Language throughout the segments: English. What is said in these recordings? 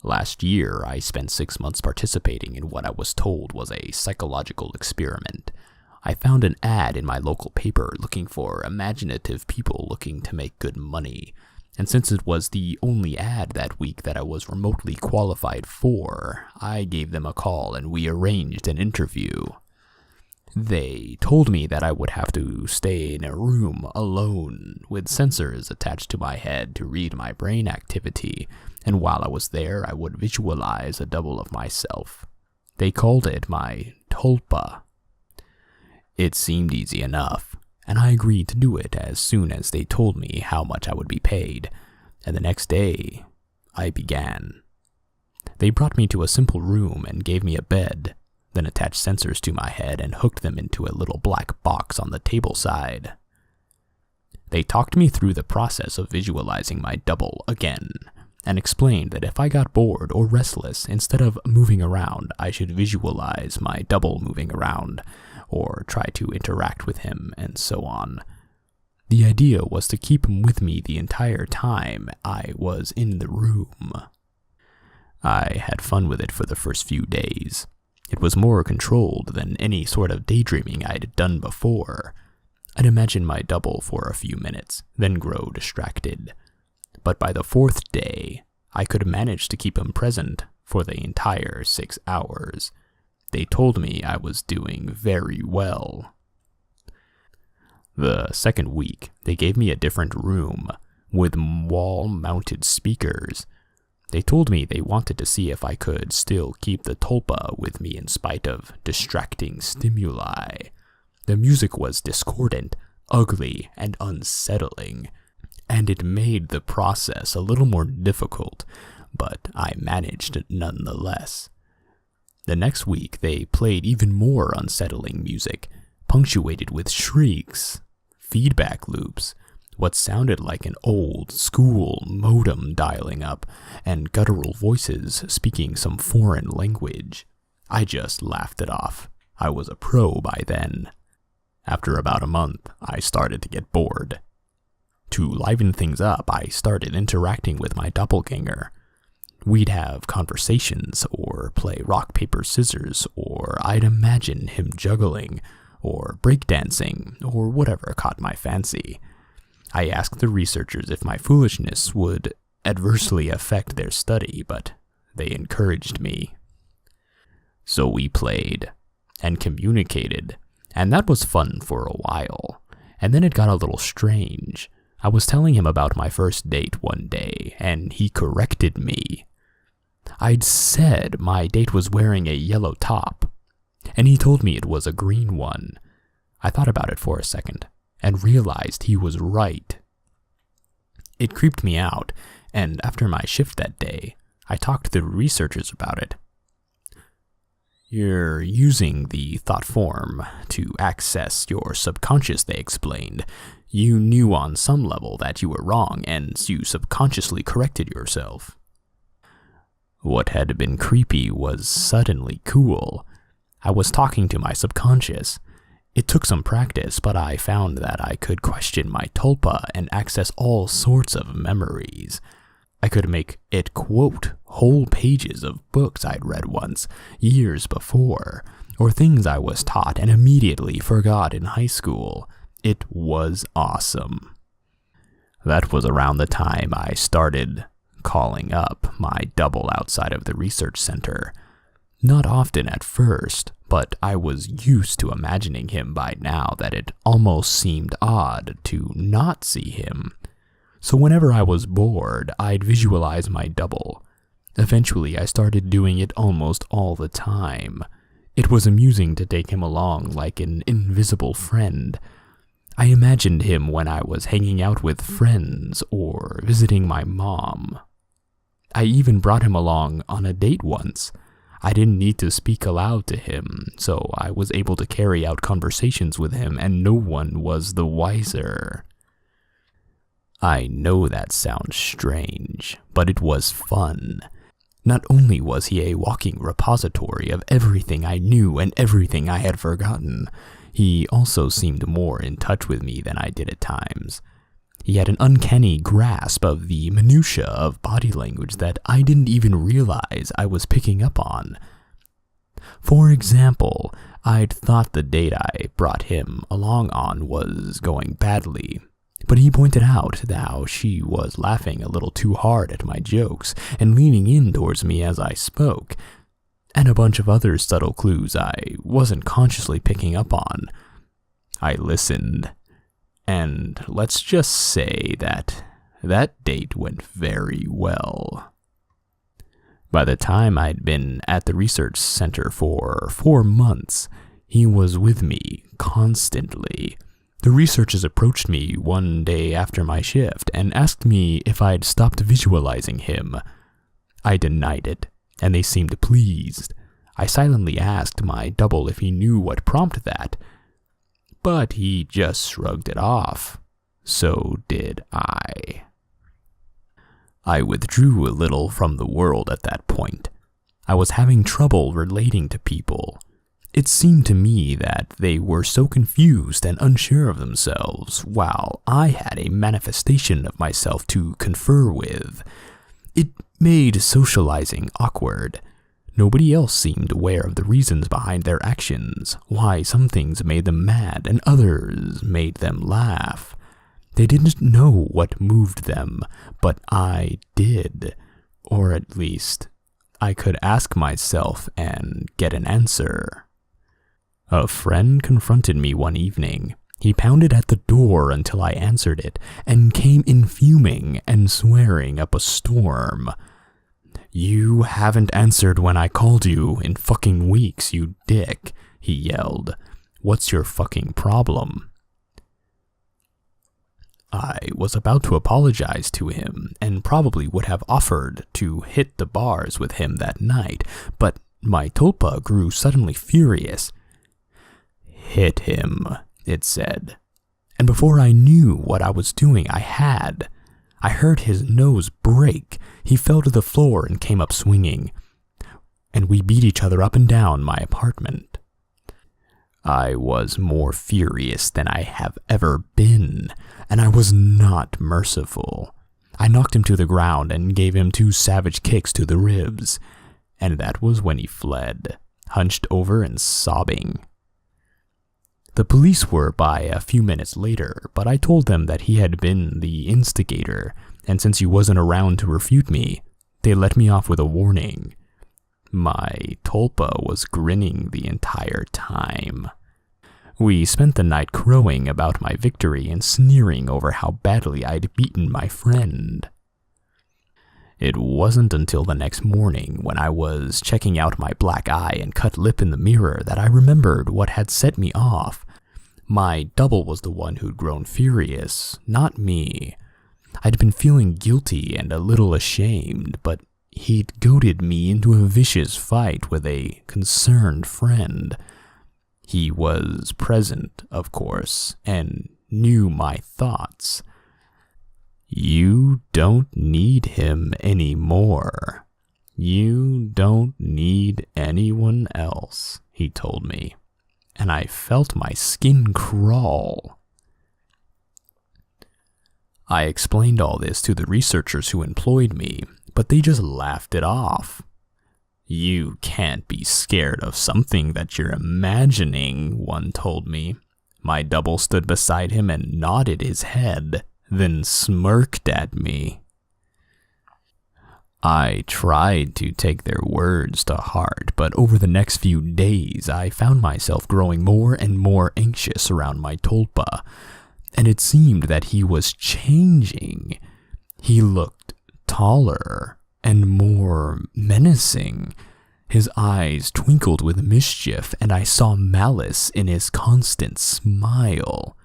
Last year, I spent 6 months participating in what I was told was a psychological experiment. I found an ad in my local paper looking for imaginative people looking to make good money, and since it was the only ad that week that I was remotely qualified for, I gave them a call and we arranged an interview. They told me that I would have to stay in a room alone with sensors attached to my head to read my brain activity, and while I was there I would visualize a double of myself. They called it my TULPA. It seemed easy enough, and I agreed to do it as soon as they told me how much I would be paid, and the next day I began. They brought me to a simple room and gave me a bed, then attached sensors to my head and hooked them into a little black box on the table side. They talked me through the process of visualizing my double again, and explained that if I got bored or restless, instead of moving around, I should visualize my double moving around, or try to interact with him, and so on. The idea was to keep him with me the entire time I was in the room. I had fun with it for the first few days. It was more controlled than any sort of daydreaming I'd done before. I'd imagine my double for a few minutes, then grow distracted. But by the 4th day, I could manage to keep him present for the entire 6 hours. They told me I was doing very well. The second week, they gave me a different room with wall-mounted speakers. They told me they wanted to see if I could still keep the TULPA with me in spite of distracting stimuli. The music was discordant, ugly, and unsettling, and it made the process a little more difficult, but I managed nonetheless. The next week, they played even more unsettling music, punctuated with shrieks, feedback loops, what sounded like an old school modem dialing up, and guttural voices speaking some foreign language. I just laughed it off. I was a pro by then. After about a month, I started to get bored. To liven things up, I started interacting with my doppelganger. We'd have conversations, or play rock, paper, scissors, or I'd imagine him juggling, or breakdancing, or whatever caught my fancy. I asked the researchers if my foolishness would adversely affect their study, but they encouraged me. So we played, and communicated, and that was fun for a while, and then it got a little strange. I was telling him about my first date one day, and he corrected me. I'd said my date was wearing a yellow top, and he told me it was a green one. I thought about it for a second, and realized he was right. It creeped me out, and after my shift that day, I talked to the researchers about it. You're using the thought form to access your subconscious, they explained. You knew on some level that you were wrong, and you subconsciously corrected yourself. What had been creepy was suddenly cool. I was talking to my subconscious. It took some practice, but I found that I could question my TULPA and access all sorts of memories. I could make it quote whole pages of books I'd read once, years before, or things I was taught and immediately forgot in high school. It was awesome. That was around the time I started calling up my double outside of the research center. Not often at first, but I was used to imagining him by now that it almost seemed odd to not see him. So whenever I was bored, I'd visualize my double. Eventually, I started doing it almost all the time. It was amusing to take him along like an invisible friend. I imagined him when I was hanging out with friends or visiting my mom. I even brought him along on a date once. I didn't need to speak aloud to him, so I was able to carry out conversations with him and no one was the wiser. I know that sounds strange, but it was fun. Not only was he a walking repository of everything I knew and everything I had forgotten, he also seemed more in touch with me than I did at times. He had an uncanny grasp of the minutiae of body language that I didn't even realize I was picking up on. For example, I'd thought the date I brought him along on was going badly, but he pointed out how she was laughing a little too hard at my jokes and leaning in towards me as I spoke, and a bunch of other subtle clues I wasn't consciously picking up on. I listened, and let's just say that date went very well. By the time I'd been at the research center for 4 months, he was with me constantly. The researchers approached me one day after my shift and asked me if I'd stopped visualizing him. I denied it, and they seemed pleased. I silently asked my double if he knew what prompted that, but he just shrugged it off. So did I. I withdrew a little from the world at that point. I was having trouble relating to people. It seemed to me that they were so confused and unsure of themselves, while I had a manifestation of myself to confer with. It made socializing awkward. Nobody else seemed aware of the reasons behind their actions, why some things made them mad and others made them laugh. They didn't know what moved them, but I did, or at least I could ask myself and get an answer. A friend confronted me one evening. He pounded at the door until I answered it, and came in fuming and swearing up a storm. "You haven't answered when I called you in fucking weeks, you dick," he yelled. "What's your fucking problem?" I was about to apologize to him, and probably would have offered to hit the bars with him that night, but my tulpa grew suddenly furious. "Hit him," it said. And before I knew what I was doing, I had. I heard his nose break. He fell to the floor and came up swinging, and we beat each other up and down my apartment. I was more furious than I have ever been, and I was not merciful. I knocked him to the ground and gave him 2 savage kicks to the ribs, and that was when he fled, hunched over and sobbing. The police were by a few minutes later, but I told them that he had been the instigator, and since he wasn't around to refute me, they let me off with a warning. My tulpa was grinning the entire time. We spent the night crowing about my victory and sneering over how badly I'd beaten my friend. It wasn't until the next morning, when I was checking out my black eye and cut lip in the mirror, that I remembered what had set me off. My double was the one who'd grown furious, not me. I'd been feeling guilty and a little ashamed, but he'd goaded me into a vicious fight with a concerned friend. He was present, of course, and knew my thoughts. "You don't need him anymore. You don't need anyone else," he told me, and I felt my skin crawl. I explained all this to the researchers who employed me, but they just laughed it off. "You can't be scared of something that you're imagining," one told me. My double stood beside him and nodded his head, then smirked at me. I tried to take their words to heart, but over the next few days I found myself growing more and more anxious around my tulpa, and it seemed that he was changing. He looked taller and more menacing. His eyes twinkled with mischief, and I saw malice in his constant smile.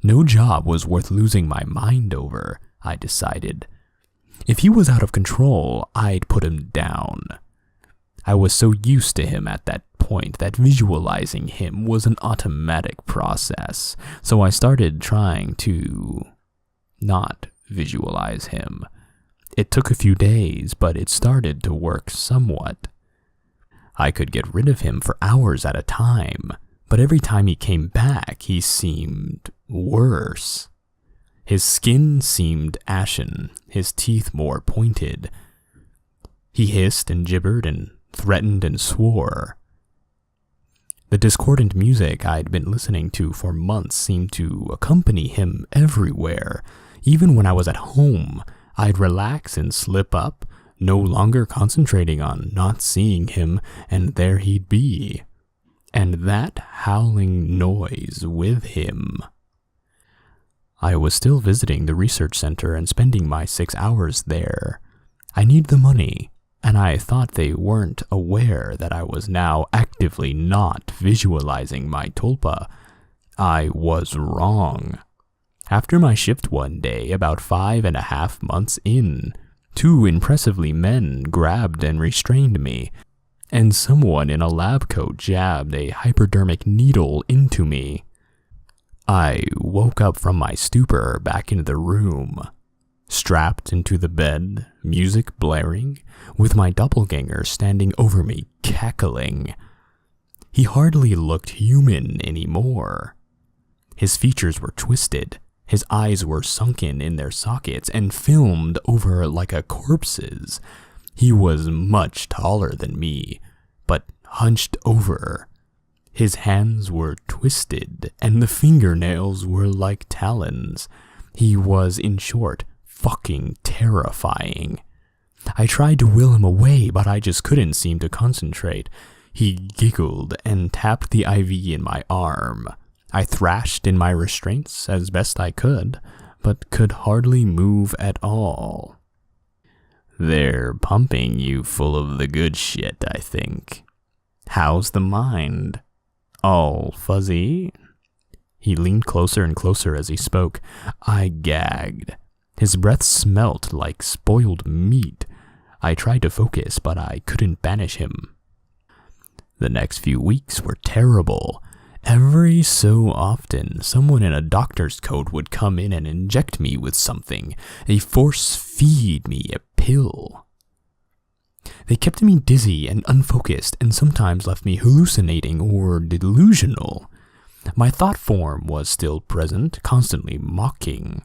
No job was worth losing my mind over, I decided. If he was out of control, I'd put him down. I was so used to him at that point that visualizing him was an automatic process, so I started trying to not visualize him. It took a few days, but it started to work somewhat. I could get rid of him for hours at a time, but every time he came back, he seemed worse. His skin seemed ashen, his teeth more pointed. He hissed and gibbered and threatened and swore. The discordant music I'd been listening to for months seemed to accompany him everywhere. Even when I was at home, I'd relax and slip up, no longer concentrating on not seeing him, and there he'd be. And that howling noise with him. I was still visiting the research center and spending my 6 hours there. I need the money, and I thought they weren't aware that I was now actively not visualizing my tulpa. I was wrong. After my shift one day, about 5.5 months in, 2 impressively men grabbed and restrained me, and someone in a lab coat jabbed a hypodermic needle into me. I woke up from my stupor back in the room, strapped into the bed, music blaring, with my doppelganger standing over me, cackling. He hardly looked human anymore. His features were twisted, his eyes were sunken in their sockets and filmed over like a corpse's. He was much taller than me, but hunched over. His hands were twisted, and the fingernails were like talons. He was, in short, fucking terrifying. I tried to will him away, but I just couldn't seem to concentrate. He giggled and tapped the IV in my arm. I thrashed in my restraints as best I could, but could hardly move at all. "They're pumping you full of the good shit, I think. How's the mind? All fuzzy?" He leaned closer and closer as he spoke. I gagged. His breath smelt like spoiled meat. I tried to focus, but I couldn't banish him. The next few weeks were terrible. Every so often, someone in a doctor's coat would come in and inject me with something, force-feed me a pill. They kept me dizzy and unfocused, and sometimes left me hallucinating or delusional. My thought form was still present, constantly mocking.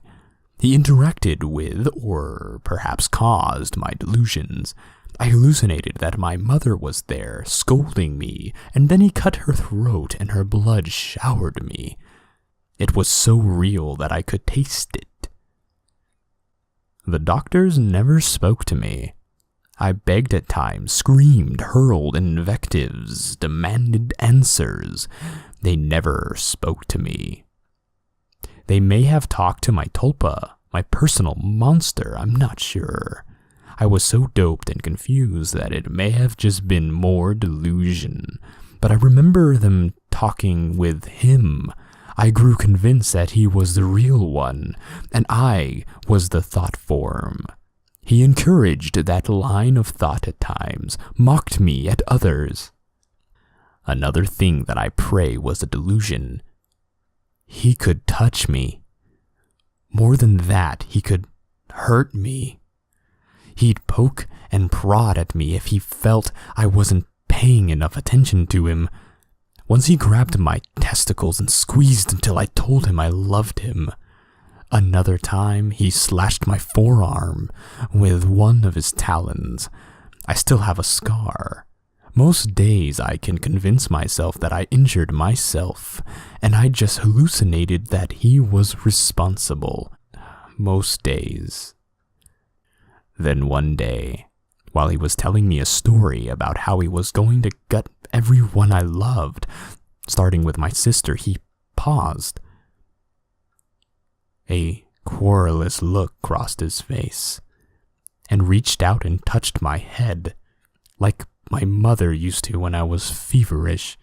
He interacted with, or perhaps caused, my delusions. I hallucinated that my mother was there, scolding me, and then he cut her throat and her blood showered me. It was so real that I could taste it. The doctors never spoke to me. I begged at times, screamed, hurled invectives, demanded answers. They never spoke to me. They may have talked to my tulpa, my personal monster, I'm not sure. I was so doped and confused that it may have just been more delusion. But I remember them talking with him. I grew convinced that he was the real one, and I was the thought form. He encouraged that line of thought at times, mocked me at others. Another thing that I pray was a delusion. He could touch me. More than that, he could hurt me. He'd poke and prod at me if he felt I wasn't paying enough attention to him. Once he grabbed my testicles and squeezed until I told him I loved him. Another time, he slashed my forearm with one of his talons. I still have a scar. Most days I can convince myself that I injured myself, and I just hallucinated that he was responsible. Most days. Then one day, while he was telling me a story about how he was going to gut everyone I loved, starting with my sister, he paused. A querulous look crossed his face, and reached out and touched my head, like my mother used to when I was feverish.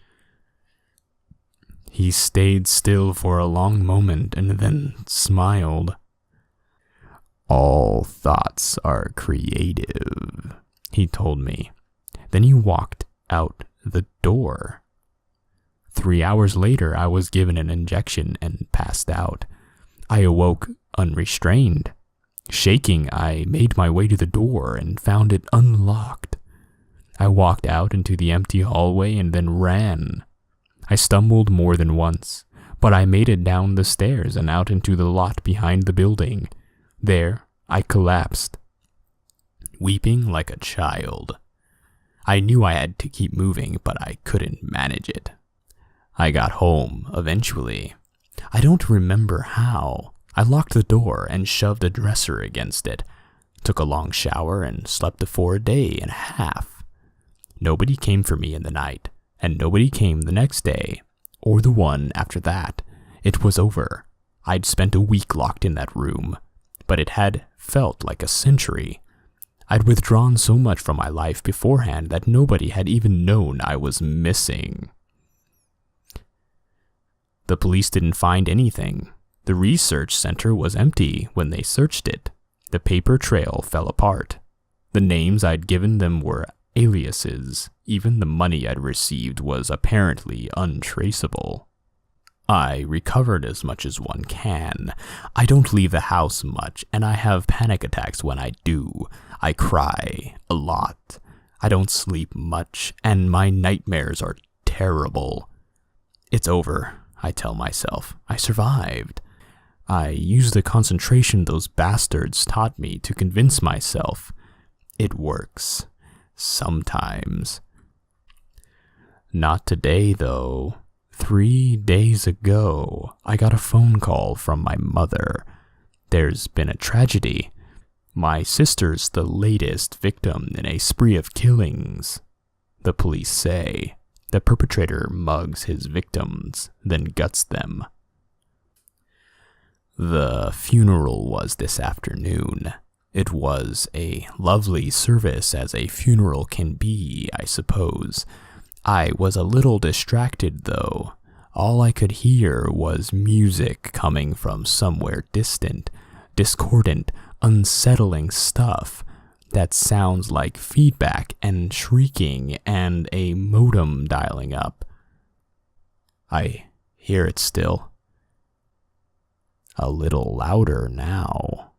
He stayed still for a long moment and then smiled. "All thoughts are creative," he told me. Then he walked out the door. 3 hours later, I was given an injection and passed out. I awoke unrestrained. Shaking, I made my way to the door and found it unlocked. I walked out into the empty hallway and then ran. I stumbled more than once, but I made it down the stairs and out into the lot behind the building. There, I collapsed, weeping like a child. I knew I had to keep moving, but I couldn't manage it. I got home, eventually. I don't remember how. I locked the door and shoved a dresser against it, took a long shower, and slept for a day and a half. Nobody came for me in the night, and nobody came the next day, or the one after that. It was over. I'd spent a week locked in that room, but it had felt like a century. I'd withdrawn so much from my life beforehand that nobody had even known I was missing. The police didn't find anything. The research center was empty when they searched it. The paper trail fell apart. The names I'd given them were aliases. Even the money I'd received was apparently untraceable. I recovered as much as one can. I don't leave the house much, and I have panic attacks when I do. I cry a lot. I don't sleep much, and my nightmares are terrible. It's over, I tell myself. I survived. I use the concentration those bastards taught me to convince myself. It works. Sometimes. Not today, though. 3 days ago, I got a phone call from my mother. There's been a tragedy. My sister's the latest victim in a spree of killings. The police say the perpetrator mugs his victims, then guts them. The funeral was this afternoon. It was a lovely service as a funeral can be, I suppose. I was a little distracted, though. All I could hear was music coming from somewhere distant, discordant, unsettling stuff that sounds like feedback and shrieking and a modem dialing up. I hear it still. A little louder now.